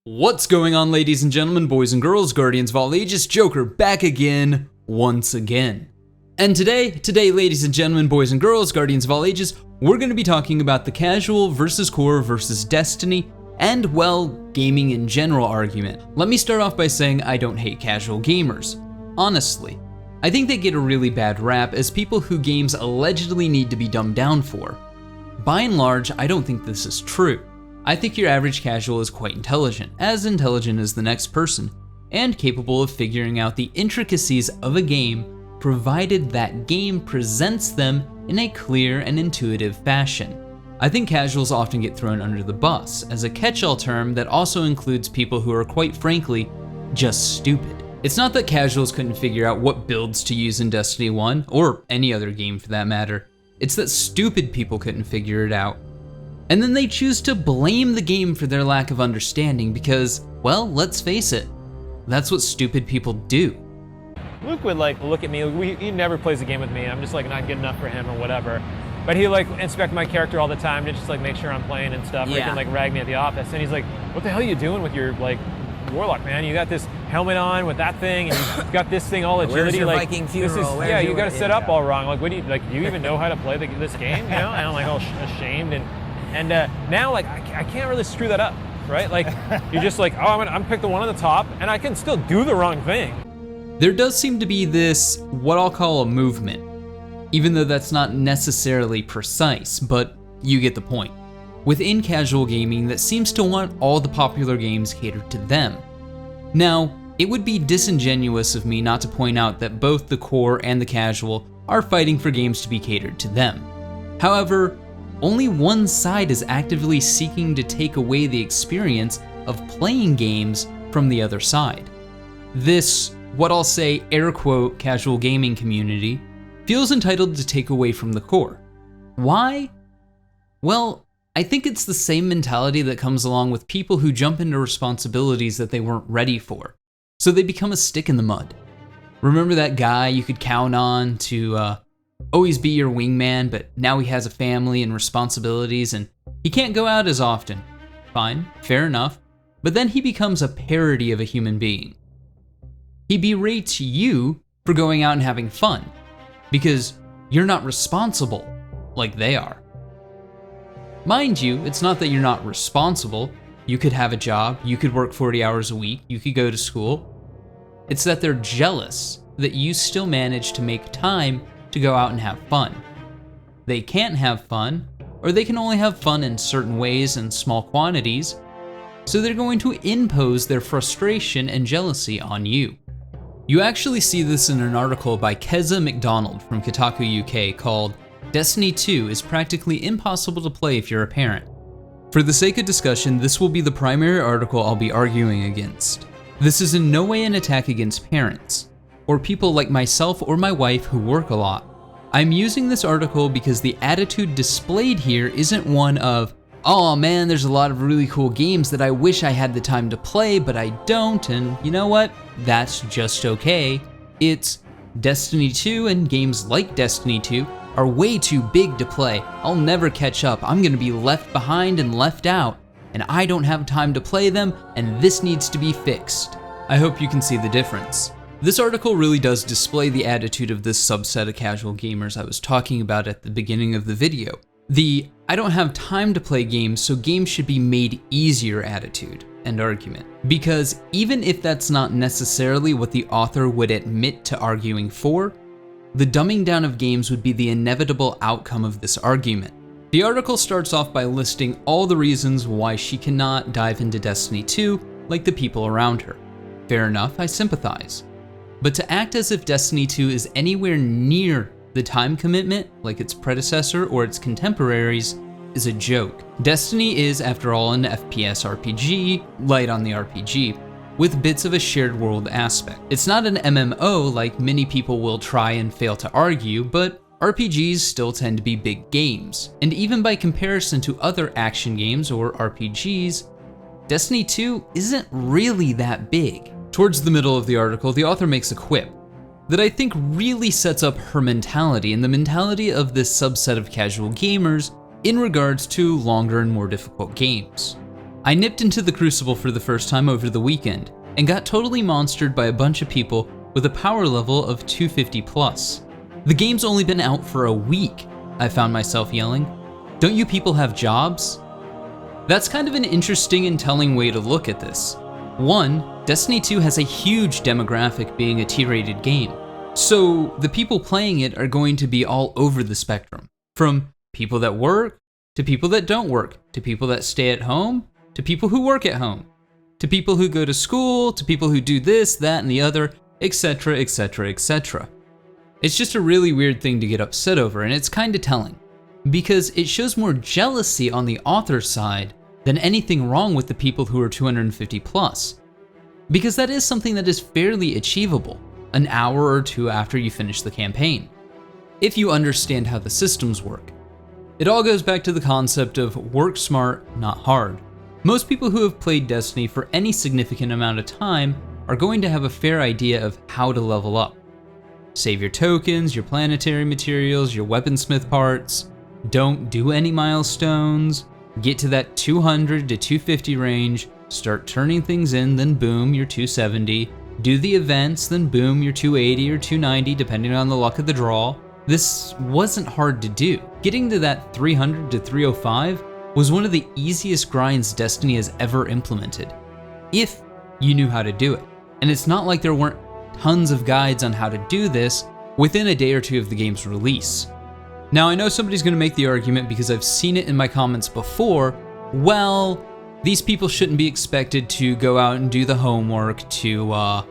What's going on, ladies and gentlemen, boys and girls, guardians of all ages, Joker back again, once again. And today, ladies and gentlemen, boys and girls, guardians of all ages, we're going to be talking about the casual versus core versus Destiny, and, well, gaming in general argument. Let me start off by saying I don't hate casual gamers. Honestly, I think they get a really bad rap as people who games allegedly need to be dumbed down for. By and large, I don't think this is true. I think your average casual is quite intelligent as the next person, and capable of figuring out the intricacies of a game, provided that game presents them in a clear and intuitive fashion. I think casuals often get thrown under the bus as a catch-all term that also includes people who are quite frankly, just stupid. It's not that casuals couldn't figure out what builds to use in Destiny 1, or any other game for that matter. It's that stupid people couldn't figure it out. And then they choose to blame the game for their lack of understanding because, well, let's face it, that's what stupid people do. Luke would look at me, he never plays a game with me, I'm just not good enough for him or whatever. But he inspect my character all the time to just make sure I'm playing and stuff. Yeah. Or he can rag me at the office, and he's like, what the hell are you doing with your warlock, man? You got this helmet on with that thing, and you got this thing all agility. Where's your Viking funeral? Yeah, you got it set up all wrong. What do you even know how to play this game? You know, and I'm all ashamed and now I can't really screw that up, right? You're just I'm pick the one on the top, and I can still do the wrong thing. There does seem to be this, what I'll call a movement, even though that's not necessarily precise, but you get the point, within casual gaming that seems to want all the popular games catered to them. Now, it would be disingenuous of me not to point out that both the core and the casual are fighting for games to be catered to them. However, only one side is actively seeking to take away the experience of playing games from the other side. This, what I'll say, air quote, casual gaming community, feels entitled to take away from the core. Why? Well, I think it's the same mentality that comes along with people who jump into responsibilities that they weren't ready for, so they become a stick in the mud. Remember that guy you could count on to always be your wingman, but now he has a family and responsibilities and he can't go out as often. Fine, fair enough, but then he becomes a parody of a human being. He berates you for going out and having fun, because you're not responsible like they are. Mind you, it's not that you're not responsible. You could have a job, you could work 40 hours a week, you could go to school. It's that they're jealous that you still manage to make time to go out and have fun. They can't have fun, or they can only have fun in certain ways and small quantities, so they're going to impose their frustration and jealousy on you. You actually see this in an article by Keza McDonald from Kotaku UK called Destiny 2 is practically impossible to play if you're a parent. For the sake of discussion, this will be the primary article I'll be arguing against. This is in no way an attack against parents, or people like myself or my wife who work a lot. I'm using this article because the attitude displayed here isn't one of, oh man, there's a lot of really cool games that I wish I had the time to play, but I don't, and you know what? That's just okay. It's Destiny 2 and games like Destiny 2 are way too big to play. I'll never catch up. I'm gonna be left behind and left out, and I don't have time to play them, and this needs to be fixed. I hope you can see the difference. This article really does display the attitude of this subset of casual gamers I was talking about at the beginning of the video. The I don't have time to play games, so games should be made easier attitude and argument. Because even if that's not necessarily what the author would admit to arguing for, the dumbing down of games would be the inevitable outcome of this argument. The article starts off by listing all the reasons why she cannot dive into Destiny 2 like the people around her. Fair enough, I sympathize. But to act as if Destiny 2 is anywhere near the time commitment like its predecessor or its contemporaries is a joke. Destiny is, after all, an FPS RPG, light on the RPG, with bits of a shared world aspect. It's not an MMO like many people will try and fail to argue, but RPGs still tend to be big games. And even by comparison to other action games or RPGs, Destiny 2 isn't really that big. Towards the middle of the article, the author makes a quip that I think really sets up her mentality and the mentality of this subset of casual gamers in regards to longer and more difficult games. I nipped into the Crucible for the first time over the weekend and got totally monstered by a bunch of people with a power level of 250 plus. The game's only been out for a week, I found myself yelling. Don't you people have jobs? That's kind of an interesting and telling way to look at this. One, Destiny 2 has a huge demographic being a T-rated game, so the people playing it are going to be all over the spectrum, from people that work, to people that don't work, to people that stay at home, to people who work at home, to people who go to school, to people who do this, that, and the other, etc., etc., etc. It's just a really weird thing to get upset over, and it's kinda telling, because it shows more jealousy on the author's side than anything wrong with the people who are 250 plus. Because that is something that is fairly achievable, an hour or two after you finish the campaign, if you understand how the systems work. It all goes back to the concept of work smart, not hard. Most people who have played Destiny for any significant amount of time are going to have a fair idea of how to level up. Save your tokens, your planetary materials, your weaponsmith parts, don't do any milestones, get to that 200 to 250 range, start turning things in, then boom, you're 270, do the events, then boom, you're 280 or 290 depending on the luck of the draw. This wasn't hard to do. Getting to that 300 to 305 was one of the easiest grinds Destiny has ever implemented, if you knew how to do it. And it's not like there weren't tons of guides on how to do this within a day or two of the game's release. Now I know somebody's gonna make the argument, because I've seen it in my comments before, well, these people shouldn't be expected to go out and do the homework to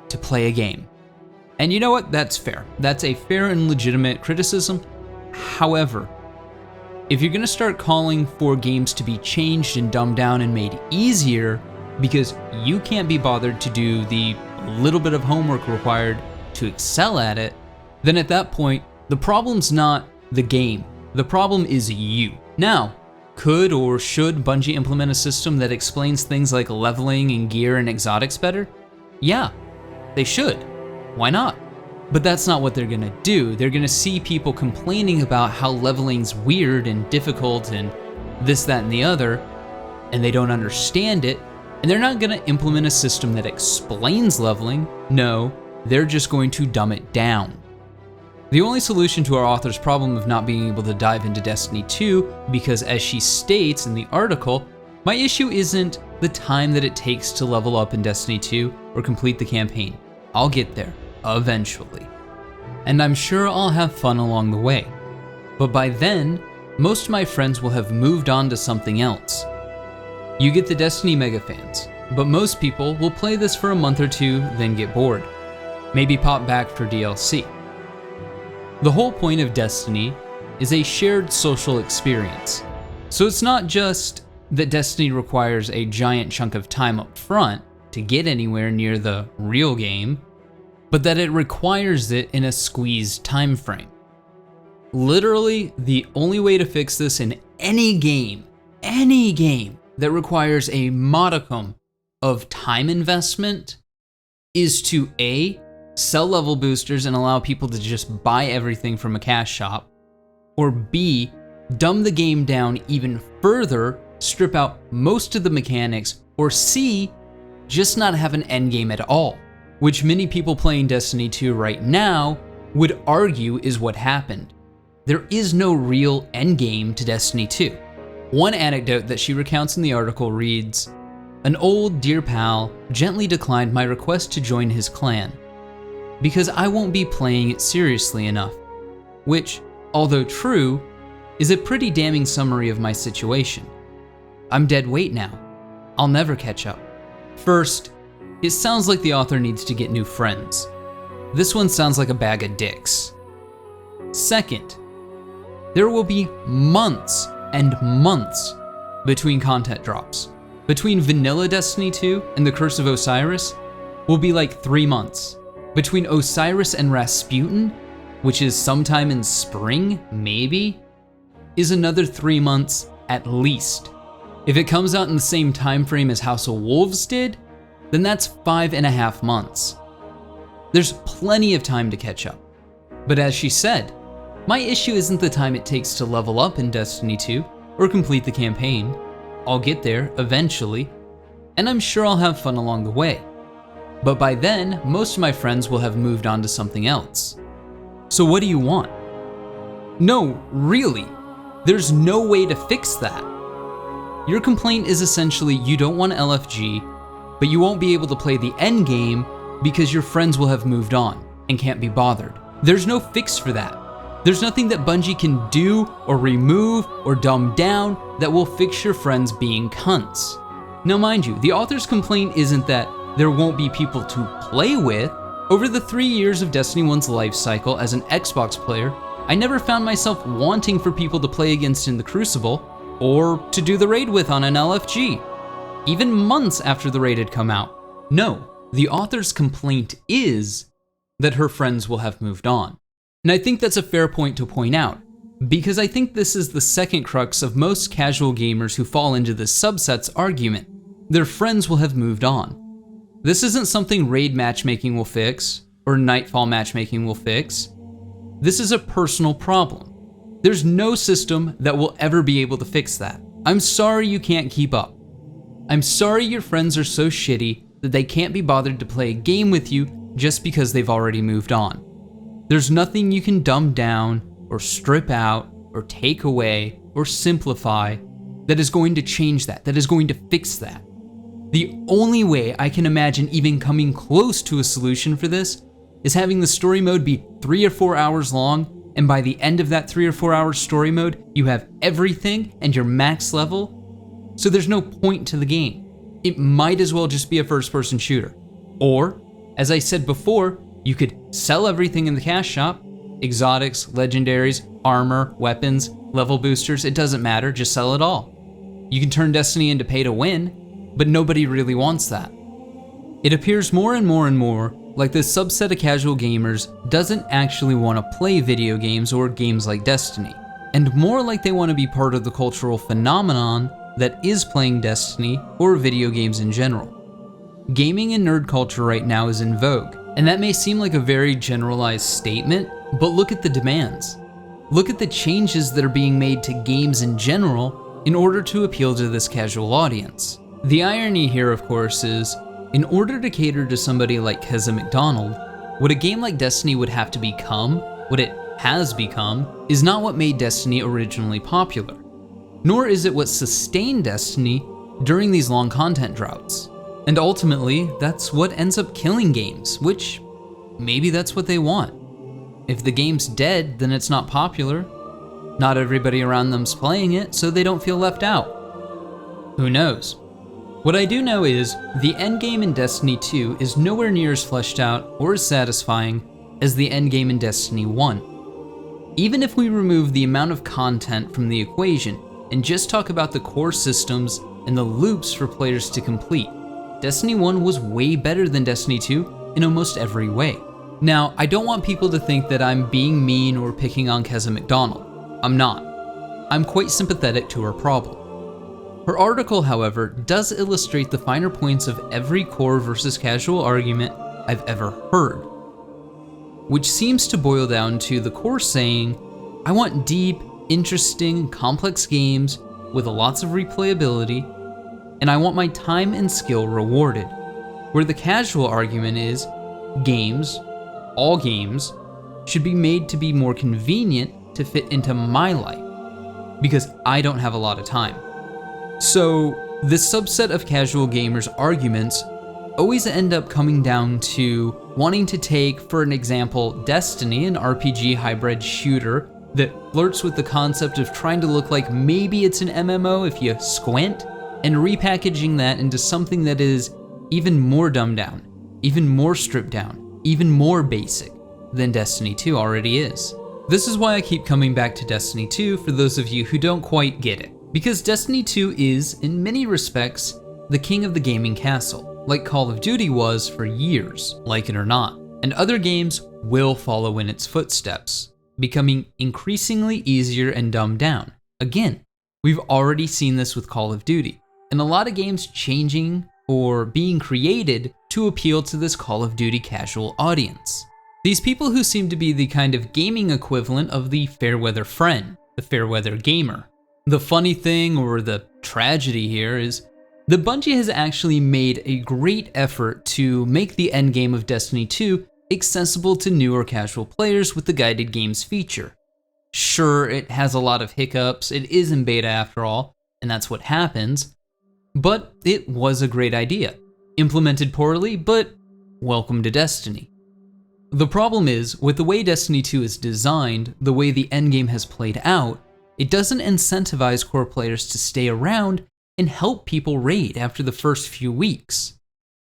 play a game. And you know what? That's fair. That's a fair and legitimate criticism. However, if you're gonna start calling for games to be changed and dumbed down and made easier because you can't be bothered to do the little bit of homework required to excel at it, then at that point, the problem's not the game. The problem is you. Now, could or should Bungie implement a system that explains things like leveling and gear and exotics better? Yeah, they should. Why not? But that's not what they're gonna do. They're gonna see people complaining about how leveling's weird and difficult and this, that, and the other, and they don't understand it, and they're not gonna implement a system that explains leveling. No, they're just going to dumb it down. The only solution to our author's problem of not being able to dive into Destiny 2, because as she states in the article, my issue isn't the time that it takes to level up in Destiny 2 or complete the campaign. I'll get there, eventually. And I'm sure I'll have fun along the way. But by then, most of my friends will have moved on to something else. You get the Destiny mega fans, but most people will play this for a month or two, then get bored. Maybe pop back for DLC. The whole point of Destiny is a shared social experience. So it's not just that Destiny requires a giant chunk of time up front to get anywhere near the real game, but that it requires it in a squeezed time frame. Literally, the only way to fix this in any game that requires a modicum of time investment is to A, sell level boosters and allow people to just buy everything from a cash shop, or B, dumb the game down even further, strip out most of the mechanics, or C, just not have an endgame at all, which many people playing Destiny 2 right now would argue is what happened. There is no real endgame to Destiny 2. One anecdote that she recounts in the article reads, "An old dear pal gently declined my request to join his clan, because I won't be playing it seriously enough," which, although true, is a pretty damning summary of my situation. I'm dead weight now. I'll never catch up. First, it sounds like the author needs to get new friends. This one sounds like a bag of dicks. Second, there will be months and months between content drops. Between vanilla Destiny 2 and the Curse of Osiris will be like 3 months. Between Osiris and Rasputin, which is sometime in spring, maybe, is another 3 months at least. If it comes out in the same time frame as House of Wolves did, then that's 5.5 months. There's plenty of time to catch up. But as she said, my issue isn't the time it takes to level up in Destiny 2 or complete the campaign. I'll get there eventually, and I'm sure I'll have fun along the way. But by then, most of my friends will have moved on to something else. So what do you want? No, really, there's no way to fix that. Your complaint is essentially you don't want LFG, but you won't be able to play the Endgame because your friends will have moved on and can't be bothered. There's no fix for that. There's nothing that Bungie can do or remove or dumb down that will fix your friends being cunts. Now mind you, the author's complaint isn't that there won't be people to play with. Over the 3 years of Destiny 1's life cycle as an Xbox player, I never found myself wanting for people to play against in the Crucible or to do the raid with on an LFG, even months after the raid had come out. No, the author's complaint is that her friends will have moved on. And I think that's a fair point to point out, because I think this is the second crux of most casual gamers who fall into this subset's argument. Their friends will have moved on. This isn't something raid matchmaking will fix, or Nightfall matchmaking will fix. This is a personal problem. There's no system that will ever be able to fix that. I'm sorry you can't keep up. I'm sorry your friends are so shitty that they can't be bothered to play a game with you just because they've already moved on. There's nothing you can dumb down, or strip out, or take away, or simplify that is going to change that is going to fix that. The only way I can imagine even coming close to a solution for this is having the story mode be 3 or 4 hours long, and by the end of that 3 or 4 hour story mode, you have everything and your max level, so there's no point to the game. It might as well just be a first-person shooter. Or, as I said before, you could sell everything in the cash shop, exotics, legendaries, armor, weapons, level boosters, it doesn't matter, just sell it all. You can turn Destiny into pay to win, but nobody really wants that. It appears more and more like this subset of casual gamers doesn't actually want to play video games or games like Destiny, and more like they want to be part of the cultural phenomenon that is playing Destiny or video games in general. Gaming and nerd culture right now is in vogue, and that may seem like a very generalized statement, but look at the demands. Look at the changes that are being made to games in general in order to appeal to this casual audience. The irony here, of course, is in order to cater to somebody like Keza McDonald, what a game like Destiny would have to become, what it has become, is not what made Destiny originally popular, nor is it what sustained Destiny during these long content droughts. And ultimately, that's what ends up killing games, which maybe that's what they want. If the game's dead, then it's not popular. Not everybody around them's playing it, so they don't feel left out. Who knows? What I do know is, the endgame in Destiny 2 is nowhere near as fleshed out or as satisfying as the endgame in Destiny 1. Even if we remove the amount of content from the equation and just talk about the core systems and the loops for players to complete, Destiny 1 was way better than Destiny 2 in almost every way. Now, I don't want people to think that I'm being mean or picking on Keza McDonald. I'm not. I'm quite sympathetic to her problem. Her article, however, does illustrate the finer points of every core versus casual argument I've ever heard, which seems to boil down to the core saying, I want deep, interesting, complex games with lots of replayability, and I want my time and skill rewarded. Where the casual argument is, games, all games, should be made to be more convenient to fit into my life, because I don't have a lot of time. So, this subset of casual gamers' arguments always end up coming down to wanting to take, for an example, Destiny, an RPG hybrid shooter that flirts with the concept of trying to look like maybe it's an MMO if you squint, and repackaging that into something that is even more dumbed down, even more stripped down, even more basic than Destiny 2 already is. This is why I keep coming back to Destiny 2 for those of you who don't quite get it. Because Destiny 2 is, in many respects, the king of the gaming castle, like Call of Duty was for years, like it or not. And other games will follow in its footsteps, becoming increasingly easier and dumbed down. Again, we've already seen this with Call of Duty, and a lot of games changing or being created to appeal to this Call of Duty casual audience. These people who seem to be the kind of gaming equivalent of the fair weather friend, the fair weather gamer, the funny thing or the tragedy here is that Bungie has actually made a great effort to make the endgame of Destiny 2 accessible to newer casual players with the guided games feature. Sure, it has a lot of hiccups, it is in beta after all, and that's what happens, but it was a great idea. Implemented poorly, but welcome to Destiny. The problem is, with the way Destiny 2 is designed, the way the endgame has played out, it doesn't incentivize core players to stay around and help people raid after the first few weeks.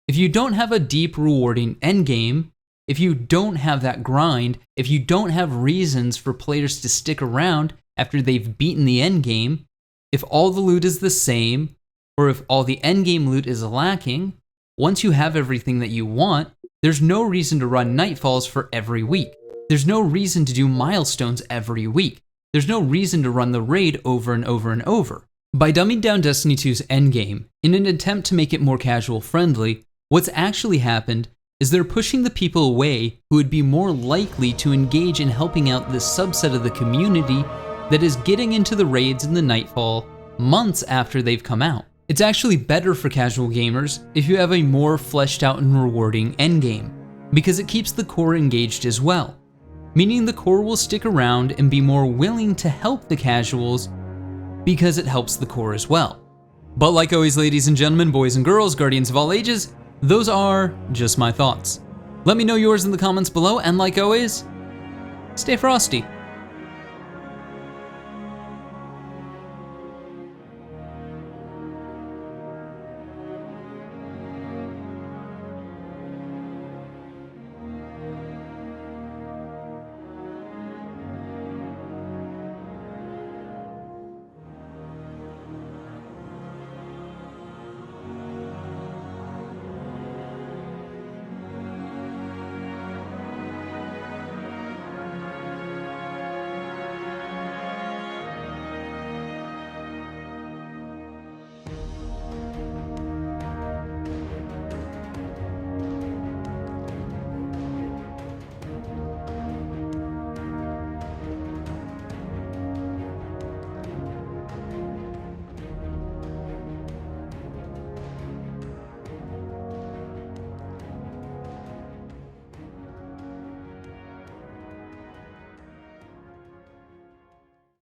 If you don't have a deep, rewarding endgame, if you don't have that grind, if you don't have reasons for players to stick around after they've beaten the endgame, if all the loot is the same, or if all the endgame loot is lacking, once you have everything that you want, there's no reason to run Nightfalls for every week. There's no reason to do milestones every week. There's no reason to run the raid over and over and over. By dumbing down Destiny 2's endgame in an attempt to make it more casual friendly, what's actually happened is they're pushing the people away who would be more likely to engage in helping out this subset of the community that is getting into the raids in the Nightfall months after they've come out. It's actually better for casual gamers if you have a more fleshed out and rewarding endgame, because it keeps the core engaged as well, meaning the core will stick around and be more willing to help the casuals because it helps the core as well. But like always, ladies and gentlemen, boys and girls, guardians of all ages, those are just my thoughts. Let me know yours in the comments below, and like always, stay frosty.